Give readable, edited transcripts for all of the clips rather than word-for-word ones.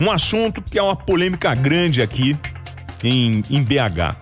Um assunto que é uma polêmica grande aqui em BH.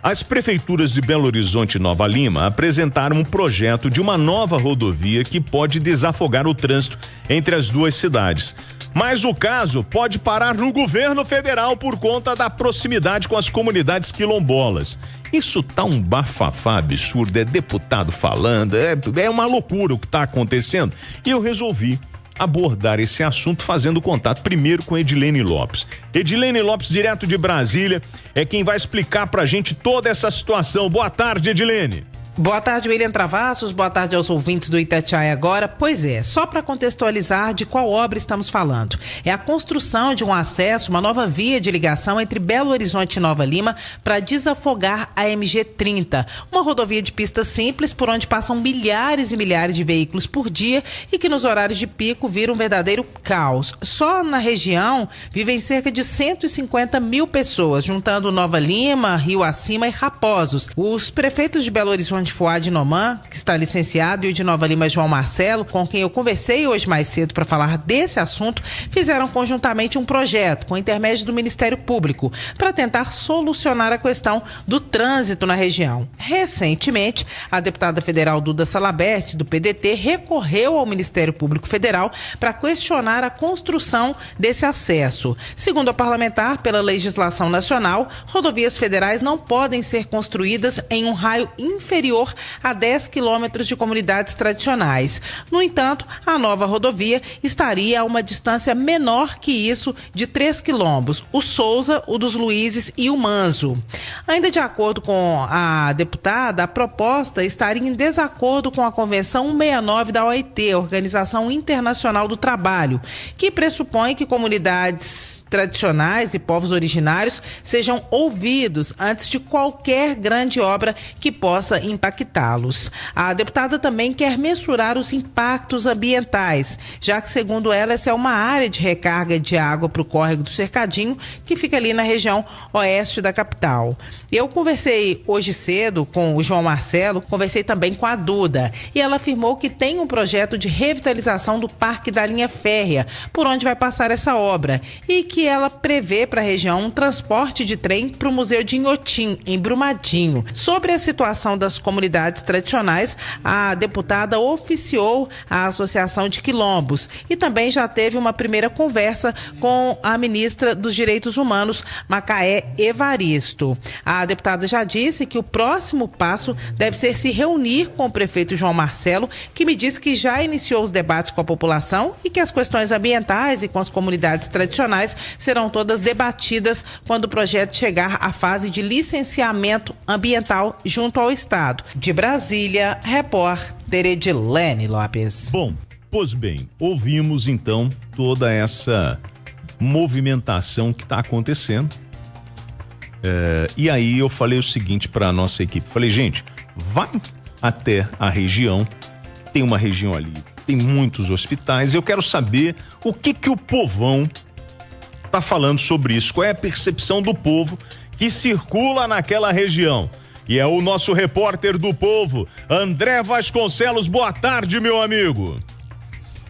As prefeituras de Belo Horizonte e Nova Lima apresentaram um projeto de uma nova rodovia que pode desafogar o trânsito entre as duas cidades. Mas o caso pode parar no governo federal por conta da proximidade com as comunidades quilombolas. Isso tá um bafafá absurdo, é deputado falando, é uma loucura o que tá acontecendo. E eu resolvi abordar esse assunto fazendo contato primeiro com Edilene Lopes. Edilene Lopes, direto de Brasília, é quem vai explicar pra gente toda essa situação. Boa tarde, Edilene. Boa tarde, William Travassos. Boa tarde aos ouvintes do Itatiaia Agora. Pois é, só para contextualizar de qual obra estamos falando. É a construção de um acesso, uma nova via de ligação entre Belo Horizonte e Nova Lima para desafogar a MG-30, uma rodovia de pista simples por onde passam milhares e milhares de veículos por dia e que nos horários de pico vira um verdadeiro caos. Só na região vivem cerca de 150 mil pessoas, juntando Nova Lima, Rio Acima e Raposos. Os prefeitos de Belo Horizonte, Fuad Noman, que está licenciado, e o de Nova Lima, João Marcelo, com quem eu conversei hoje mais cedo para falar desse assunto, fizeram conjuntamente um projeto com intermédio do Ministério Público para tentar solucionar a questão do trânsito na região. Recentemente, a deputada federal Duda Salabert, do PDT, recorreu ao Ministério Público Federal para questionar a construção desse acesso. Segundo a parlamentar, pela legislação nacional, rodovias federais não podem ser construídas em um raio inferior a 10 quilômetros de comunidades tradicionais. No entanto, a nova rodovia estaria a uma distância menor que isso de 3 quilombos, o Souza, o dos Luizes e o Manzo. Ainda de acordo com a deputada, a proposta estaria em desacordo com a Convenção 169 da OIT, Organização Internacional do Trabalho, que pressupõe que comunidades tradicionais e povos originários sejam ouvidos antes de qualquer grande obra que possa impactá-los. A deputada também quer mensurar os impactos ambientais, já que, segundo ela, essa é uma área de recarga de água para o córrego do Cercadinho, que fica ali na região oeste da capital. Eu conversei hoje cedo com o João Marcelo, conversei também com a Duda, e ela afirmou que tem um projeto de revitalização do Parque da Linha Férrea, por onde vai passar essa obra, e que ela prevê para a região um transporte de trem para o Museu de Inhotim, em Brumadinho. Sobre a situação das comunidades tradicionais, a deputada oficiou a Associação de Quilombos e também já teve uma primeira conversa com a ministra dos Direitos Humanos, Macaé Evaristo. A deputada já disse que o próximo passo deve ser se reunir com o prefeito João Marcelo, que me disse que já iniciou os debates com a população e que as questões ambientais e com as comunidades tradicionais serão todas debatidas quando o projeto chegar à fase de licenciamento ambiental junto ao Estado. De Brasília, repórter Edilene Lopes. Bom, pois bem, ouvimos então toda essa movimentação que está acontecendo. E aí eu falei o seguinte para a nossa equipe, falei, gente, vai até a região, tem uma região ali, tem muitos hospitais, eu quero saber o que o povão tá falando sobre isso, qual é a percepção do povo que circula naquela região. E é o nosso repórter do povo, André Vasconcelos. Boa tarde, meu amigo.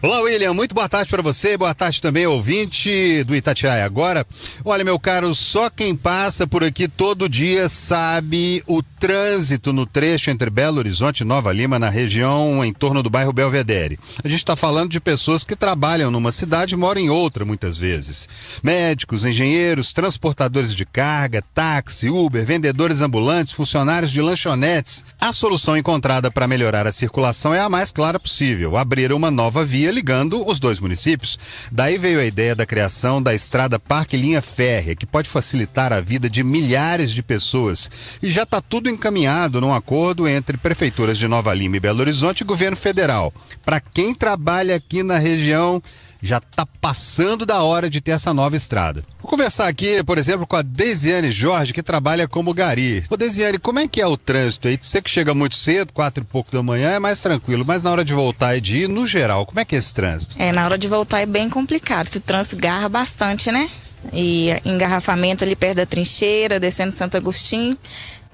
Olá, William, muito boa tarde para você, boa tarde também, ouvinte do Itatiaia Agora. Olha, meu caro, só quem passa por aqui todo dia sabe o trânsito no trecho entre Belo Horizonte e Nova Lima, na região em torno do bairro Belvedere. A gente está falando de pessoas que trabalham numa cidade e moram em outra, muitas vezes. Médicos, engenheiros, transportadores de carga, táxi, Uber, vendedores ambulantes, funcionários de lanchonetes. A solução encontrada para melhorar a circulação é a mais clara possível, abrir uma nova via ligando os dois municípios. Daí veio a ideia da criação da estrada Parque Linha Férrea, que pode facilitar a vida de milhares de pessoas. E já está tudo encaminhado num acordo entre prefeituras de Nova Lima e Belo Horizonte e governo federal. Para quem trabalha aqui na região, já está passando da hora de ter essa nova estrada. Vou conversar aqui, por exemplo, com a Desiane Jorge, que trabalha como gari. Ô Desiane, como é que é o trânsito aí? Você que chega muito cedo, 4 e pouco da manhã, é mais tranquilo, mas na hora de voltar e de ir, no geral, como é que é esse trânsito? Na hora de voltar é bem complicado, que o trânsito garra bastante, né? E engarrafamento ali perto da trincheira, descendo Santo Agostinho.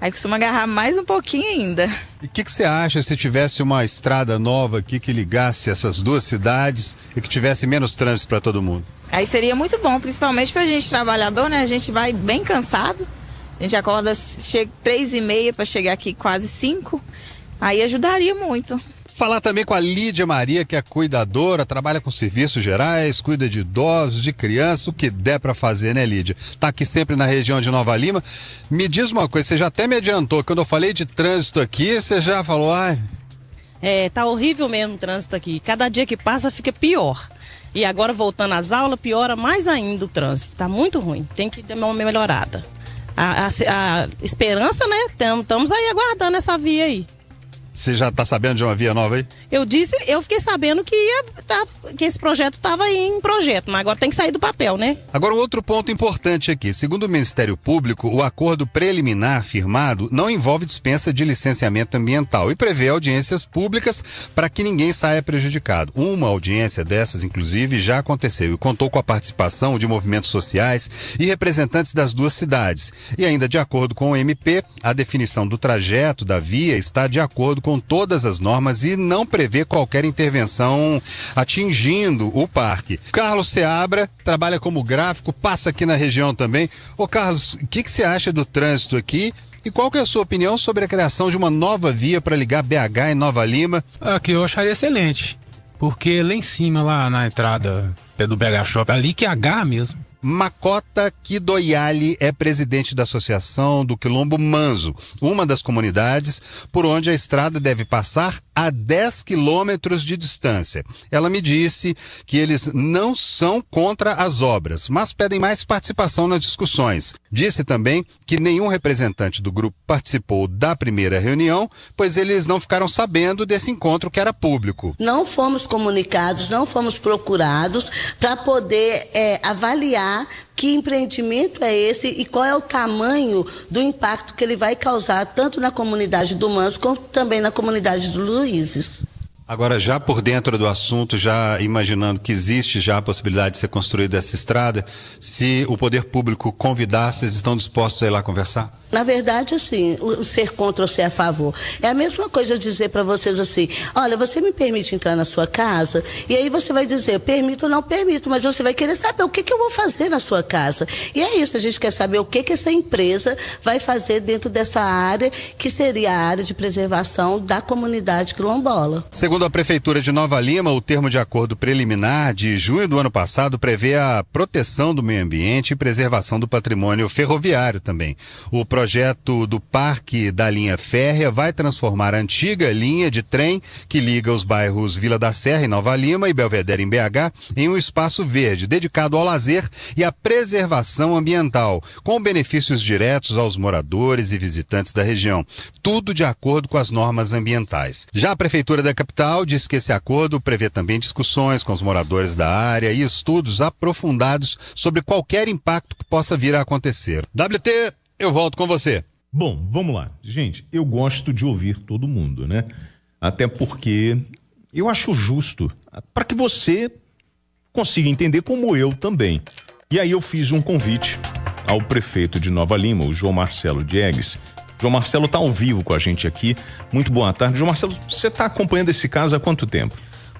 Aí costuma agarrar mais um pouquinho ainda. E o que você acha se tivesse uma estrada nova aqui que ligasse essas duas cidades e que tivesse menos trânsito para todo mundo? Aí seria muito bom, principalmente pra gente trabalhador, né? A gente vai bem cansado. A gente acorda, chega 3h30 para chegar aqui quase 5. Aí ajudaria muito. Falar também com a Lídia Maria, que é cuidadora, trabalha com serviços gerais, cuida de idosos, de crianças, o que der para fazer, né, Lídia? Tá aqui sempre na região de Nova Lima. Me diz uma coisa, você já até me adiantou, quando eu falei de trânsito aqui, você já falou, tá horrível mesmo o trânsito aqui. Cada dia que passa fica pior. E agora voltando às aulas, piora mais ainda o trânsito. Tá muito ruim, tem que dar uma melhorada. A esperança, né? Estamos aí aguardando essa via aí. Você já está sabendo de uma via nova aí? Eu fiquei sabendo que esse projeto estava aí em projeto, mas agora tem que sair do papel, né? Agora, um outro ponto importante aqui. Segundo o Ministério Público, o acordo preliminar firmado não envolve dispensa de licenciamento ambiental e prevê audiências públicas para que ninguém saia prejudicado. Uma audiência dessas, inclusive, já aconteceu e contou com a participação de movimentos sociais e representantes das duas cidades. E ainda, de acordo com o MP, a definição do trajeto da via está de acordo com todas as normas e não prevê qualquer intervenção atingindo o parque. Carlos Seabra trabalha como gráfico, passa aqui na região também. Ô Carlos, o que você acha do trânsito aqui? E qual que é a sua opinião sobre a criação de uma nova via para ligar BH e Nova Lima? Aqui eu acharia excelente, porque lá em cima, lá na entrada do BH Shopping, ali que é H mesmo. Macota Kidoyali é presidente da Associação do Quilombo Manzo, uma das comunidades por onde a estrada deve passar a 10 quilômetros de distância. Ela me disse que eles não são contra as obras, mas pedem mais participação nas discussões. Disse também que nenhum representante do grupo participou da primeira reunião, pois eles não ficaram sabendo desse encontro que era público. Não fomos comunicados, não fomos procurados para poder avaliar que empreendimento é esse e qual é o tamanho do impacto que ele vai causar tanto na comunidade do Manso quanto também na comunidade do Luizes. Agora, já por dentro do assunto, já imaginando que existe já a possibilidade de ser construída essa estrada, se o poder público convidar, vocês estão dispostos a ir lá conversar? Na verdade, assim, o ser contra ou ser a favor. É a mesma coisa eu dizer para vocês assim, olha, você me permite entrar na sua casa? E aí você vai dizer, eu permito ou não permito, mas você vai querer saber o que eu vou fazer na sua casa. E é isso, a gente quer saber o que essa empresa vai fazer dentro dessa área, que seria a área de preservação da comunidade quilombola. Segundo a Prefeitura de Nova Lima, o termo de acordo preliminar de junho do ano passado prevê a proteção do meio ambiente e preservação do patrimônio ferroviário também. O projeto do Parque da Linha Férrea vai transformar a antiga linha de trem que liga os bairros Vila da Serra em Nova Lima e Belvedere em BH em um espaço verde dedicado ao lazer e à preservação ambiental, com benefícios diretos aos moradores e visitantes da região. Tudo de acordo com as normas ambientais. Já a Prefeitura da capital diz que esse acordo prevê também discussões com os moradores da área e estudos aprofundados sobre qualquer impacto que possa vir a acontecer. WT, eu volto com você. Bom, vamos lá. Gente, eu gosto de ouvir todo mundo, né? Até porque eu acho justo para que você consiga entender como eu também. E aí eu fiz um convite ao prefeito de Nova Lima, o João Marcelo Diegues. João Marcelo está ao vivo com a gente aqui. Muito boa tarde. João Marcelo, você está acompanhando esse caso há quanto tempo?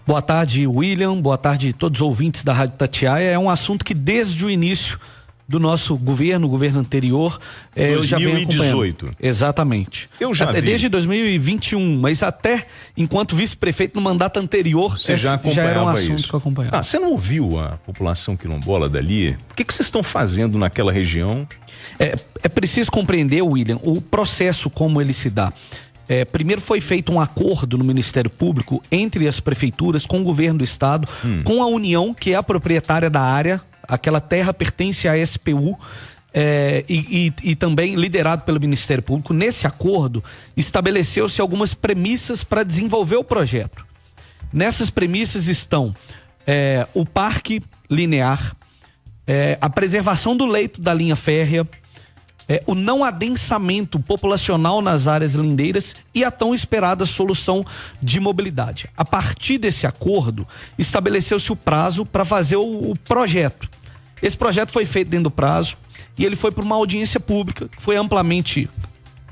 Boa tarde, William. Boa tarde a todos os ouvintes da Rádio Itatiaia. É um assunto que desde o início do nosso governo, o governo anterior, eu já venho acompanhando. 2018. Exatamente. Eu já vi. Desde 2021, mas até enquanto vice-prefeito no mandato anterior, você já era um assunto isso. que eu acompanhava. Você não ouviu a população quilombola dali? O que vocês estão fazendo naquela região? É preciso compreender, William, o processo como ele se dá. Primeiro foi feito um acordo no Ministério Público entre as prefeituras com o governo do estado, com a União, que é a proprietária da área. Aquela terra pertence à SPU e também liderado pelo Ministério Público. Nesse acordo, estabeleceu-se algumas premissas para desenvolver o projeto. Nessas premissas estão o parque linear, a preservação do leito da linha férrea, o não adensamento populacional nas áreas lindeiras e a tão esperada solução de mobilidade. A partir desse acordo, estabeleceu-se o prazo para fazer o projeto. Esse projeto foi feito dentro do prazo e ele foi para uma audiência pública, que foi amplamente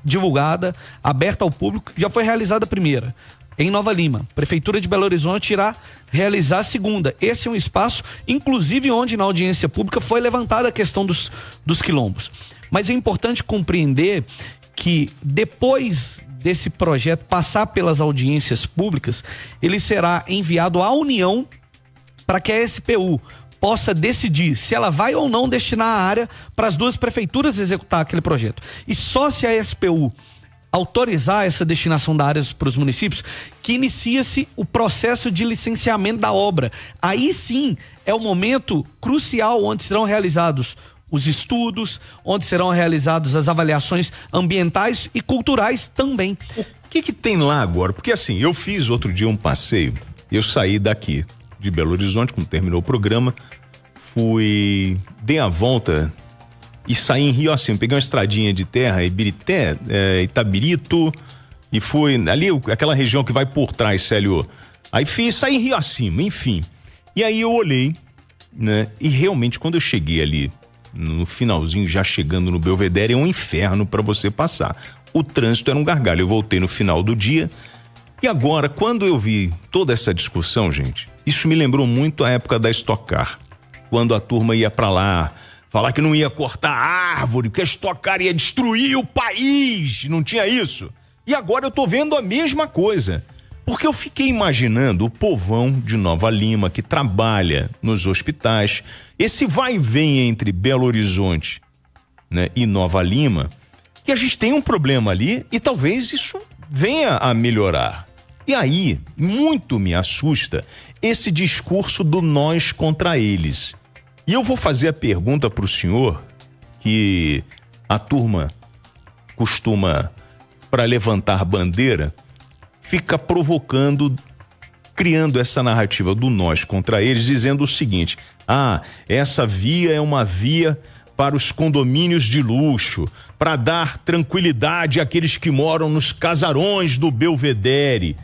divulgada, aberta ao público, já foi realizada a primeira. Em Nova Lima, Prefeitura de Belo Horizonte irá realizar a segunda. Esse é um espaço, inclusive, onde na audiência pública foi levantada a questão dos quilombos. Mas é importante compreender que depois desse projeto passar pelas audiências públicas, ele será enviado à União para que a SPU possa decidir se ela vai ou não destinar a área para as duas prefeituras executar aquele projeto. E só se a SPU autorizar essa destinação da área para os municípios, que inicia-se o processo de licenciamento da obra. Aí sim é o momento crucial onde serão realizados os estudos, onde serão realizadas as avaliações ambientais e culturais também. O que tem lá agora? Porque assim, eu fiz outro dia um passeio, eu saí daqui de Belo Horizonte, quando terminou o programa, dei a volta e saí em Rio Acima, peguei uma estradinha de terra, Ibirité, Itabirito, e fui ali, aquela região que vai por trás, Célio. Aí saí em Rio Acima, enfim. E aí eu olhei, né? E realmente, quando eu cheguei ali, no finalzinho, já chegando no Belvedere, é um inferno para você passar. O trânsito era um gargalho. Eu voltei no final do dia. E agora, quando eu vi toda essa discussão, gente, isso me lembrou muito a época da Stock Car. Quando a turma ia para lá, falar que não ia cortar árvore, que a Stock Car ia destruir o país. Não tinha isso. E agora eu tô vendo a mesma coisa. Porque eu fiquei imaginando o povão de Nova Lima que trabalha nos hospitais, esse vai e vem entre Belo Horizonte, né, e Nova Lima, que a gente tem um problema ali e talvez isso venha a melhorar. E aí, muito me assusta esse discurso do nós contra eles. E eu vou fazer a pergunta para o senhor, que a turma costuma, para levantar bandeira, fica provocando, criando essa narrativa do nós contra eles, dizendo o seguinte: essa via é uma via para os condomínios de luxo, para dar tranquilidade àqueles que moram nos casarões do Belvedere.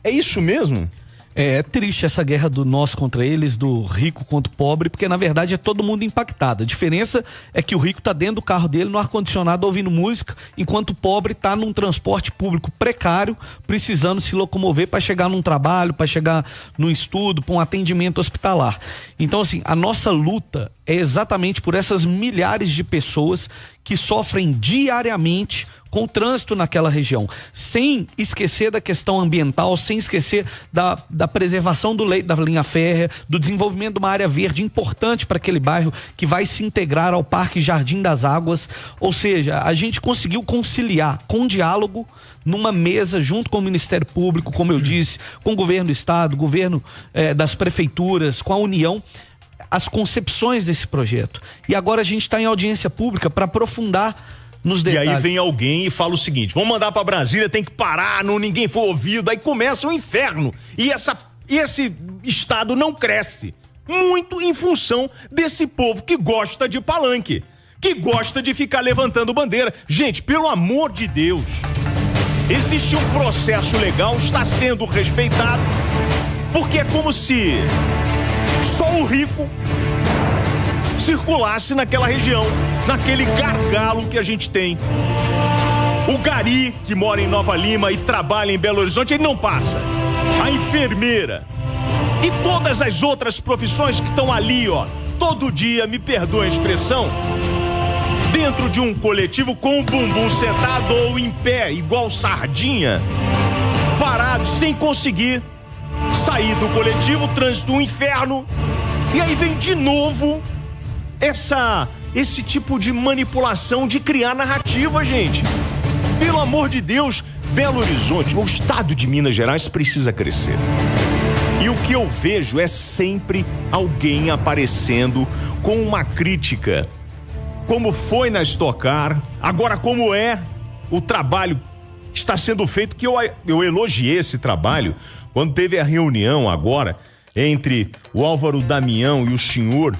É isso mesmo? É triste essa guerra do nós contra eles, do rico contra o pobre, porque na verdade é todo mundo impactado. A diferença é que o rico tá dentro do carro dele, no ar-condicionado, ouvindo música, enquanto o pobre tá num transporte público precário, precisando se locomover para chegar num trabalho, para chegar num estudo, para um atendimento hospitalar. Então, assim, a nossa luta é exatamente por essas milhares de pessoas que sofrem diariamente com o trânsito naquela região, sem esquecer da questão ambiental, sem esquecer da preservação do leito da linha férrea, do desenvolvimento de uma área verde importante para aquele bairro que vai se integrar ao Parque Jardim das Águas. Ou seja, a gente conseguiu conciliar com diálogo numa mesa junto com o Ministério Público, como eu disse, com o governo do estado, governo das prefeituras, com a União, as concepções desse projeto. E agora a gente está em audiência pública para aprofundar nos detalhes. E aí vem alguém e fala o seguinte: vamos mandar para Brasília, tem que parar, ninguém foi ouvido, aí começa o inferno. E esse estado não cresce, muito em função desse povo que gosta de palanque, que gosta de ficar levantando bandeira. Gente, pelo amor de Deus, existe um processo legal, está sendo respeitado, porque é como se só o rico circulasse naquela região, naquele gargalo que a gente tem. O gari, que mora em Nova Lima e trabalha em Belo Horizonte, ele não passa. A enfermeira e todas as outras profissões que estão ali, todo dia, me perdoa a expressão, dentro de um coletivo com o bumbum sentado ou em pé, igual sardinha, parado, sem conseguir sair do coletivo, trânsito, um inferno. E aí vem de novo esse tipo de manipulação, de criar narrativa, gente. Pelo amor de Deus, Belo Horizonte, o estado de Minas Gerais precisa crescer. E o que eu vejo é sempre alguém aparecendo com uma crítica, como foi na Stock Car, agora como é o trabalho que está sendo feito, que eu elogiei esse trabalho, quando teve a reunião agora entre o Álvaro Damião e o senhor,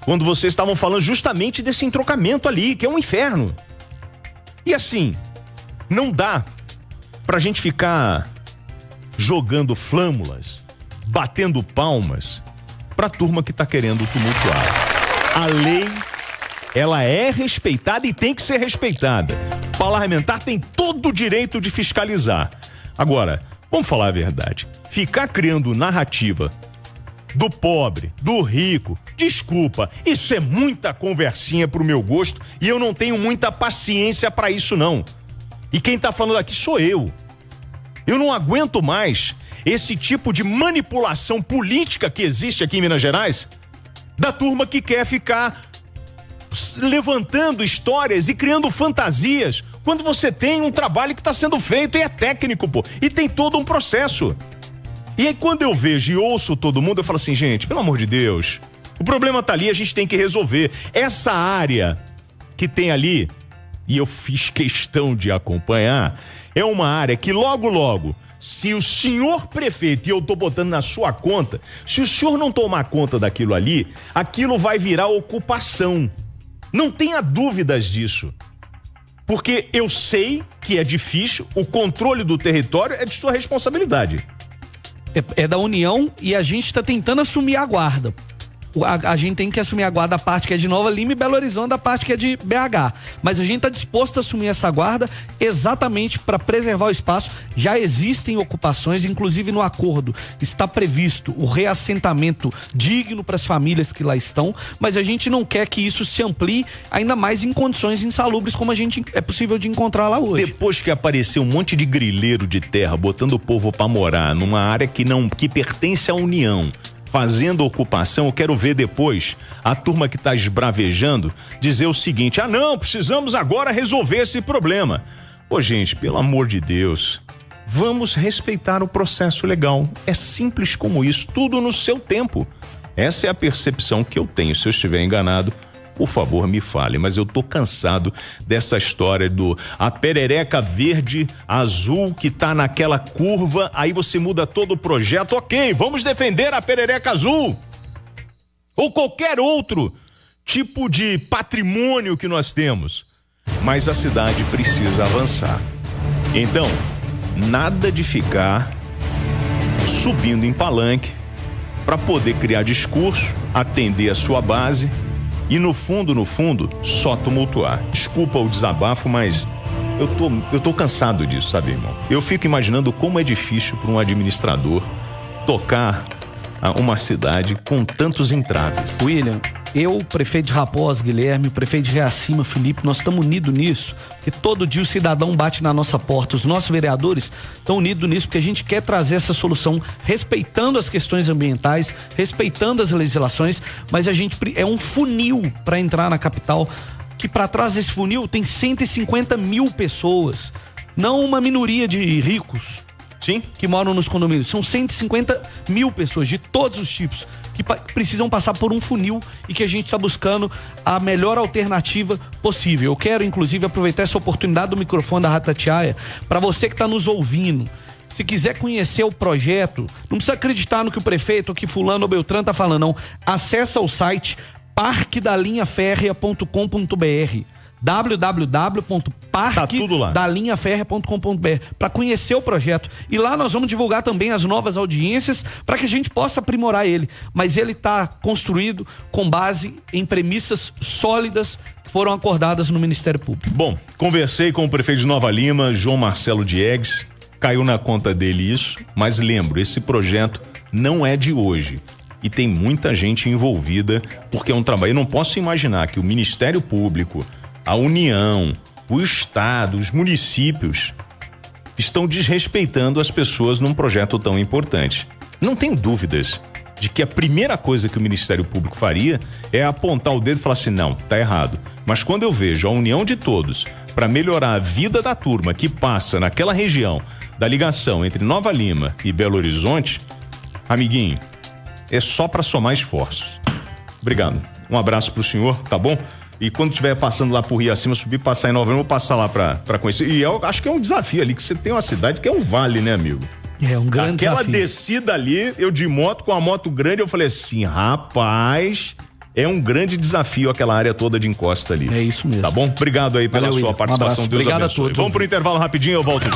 quando vocês estavam falando justamente desse entrocamento ali, que é um inferno. E assim, não dá pra gente ficar jogando flâmulas, batendo palmas pra turma que tá querendo tumultuar. A lei ela é respeitada e tem que ser respeitada. O parlamentar tem todo o direito de fiscalizar. Agora, vamos falar a verdade. Ficar criando narrativa do pobre, do rico, desculpa, isso é muita conversinha pro meu gosto e eu não tenho muita paciência pra isso não. E quem tá falando aqui sou eu. Eu não aguento mais esse tipo de manipulação política que existe aqui em Minas Gerais, da turma que quer ficar levantando histórias e criando fantasias, quando você tem um trabalho que está sendo feito e é técnico, pô, e tem todo um processo. E aí quando eu vejo e ouço todo mundo, eu falo assim, gente, pelo amor de Deus, o problema tá ali, a gente tem que resolver. Essa área que tem ali, e eu fiz questão de acompanhar, é uma área que logo, se o senhor prefeito, e eu tô botando na sua conta, se o senhor não tomar conta daquilo ali, aquilo vai virar ocupação. Não tenha dúvidas disso. Porque eu sei que é difícil, o controle do território é de sua responsabilidade. É da União e a gente está tentando assumir a guarda. A gente tem que assumir a guarda, a parte que é de Nova Lima, e Belo Horizonte, a parte que é de BH. Mas a gente está disposto a assumir essa guarda exatamente para preservar o espaço. Já existem ocupações, inclusive no acordo está previsto o reassentamento digno para as famílias que lá estão, mas a gente não quer que isso se amplie ainda mais em condições insalubres como a gente é possível de encontrar lá hoje. Depois que apareceu um monte de grileiro de terra botando o povo para morar numa área que pertence à União, fazendo ocupação, eu quero ver depois a turma que está esbravejando dizer o seguinte, não, precisamos agora resolver esse problema. Pô, gente, pelo amor de Deus, vamos respeitar o processo legal. É simples como isso, tudo no seu tempo. Essa é a percepção que eu tenho. Se eu estiver enganado, por favor, me fale, mas eu tô cansado dessa história a perereca verde, azul, que tá naquela curva, aí você muda todo o projeto, ok, vamos defender a perereca azul, ou qualquer outro tipo de patrimônio que nós temos, mas a cidade precisa avançar. Então, nada de ficar subindo em palanque para poder criar discurso, atender a sua base, e no fundo, só tumultuar. Desculpa o desabafo, mas eu tô cansado disso, sabe, irmão? Eu fico imaginando como é difícil para um administrador tocar uma cidade com tantos entraves. William, eu, o prefeito de Raposa, Guilherme, o prefeito de Reacima, Felipe, nós estamos unidos nisso, porque todo dia o cidadão bate na nossa porta, os nossos vereadores estão unidos nisso, porque a gente quer trazer essa solução respeitando as questões ambientais, respeitando as legislações, mas a gente é um funil para entrar na capital, que para trás desse funil tem 150 mil pessoas, não uma minoria de ricos. Sim. Que moram nos condomínios. São 150 mil pessoas de todos os tipos que precisam passar por um funil e que a gente está buscando a melhor alternativa possível. Eu quero, inclusive, aproveitar essa oportunidade do microfone da Rádio Itatiaia para você que está nos ouvindo. Se quiser conhecer o projeto, não precisa acreditar no que o prefeito ou que fulano ou Beltrano está falando, não. Acessa o site parquedalinhaferrea.com.br www.parquedalinhaferrea.com.br para conhecer o projeto. E lá nós vamos divulgar também as novas audiências para que a gente possa aprimorar ele. Mas ele está construído com base em premissas sólidas que foram acordadas no Ministério Público. Bom, conversei com o prefeito de Nova Lima, João Marcelo Diegues, caiu na conta dele isso, mas lembro, esse projeto não é de hoje. E tem muita gente envolvida, porque é um trabalho. Eu não posso imaginar que o Ministério Público, a União, o Estado, os municípios estão desrespeitando as pessoas num projeto tão importante. Não tenho dúvidas de que a primeira coisa que o Ministério Público faria é apontar o dedo e falar assim, não, tá errado. Mas quando eu vejo a união de todos para melhorar a vida da turma que passa naquela região da ligação entre Nova Lima e Belo Horizonte, amiguinho, é só para somar esforços. Obrigado. Um abraço pro senhor, tá bom? E quando estiver passando lá por Rio Acima, subir, passar em Nova Lima, eu vou passar lá pra conhecer. E eu acho que é um desafio ali, que você tem uma cidade que é um vale, né, amigo? É um grande desafio. Aquela descida ali, eu de moto, com a moto grande, eu falei assim, rapaz, é um grande desafio aquela área toda de encosta ali. É isso mesmo. Tá bom? Obrigado aí pela sua participação. Deus abençoe. Obrigado a todos. Vamos pro intervalo rapidinho, eu volto já.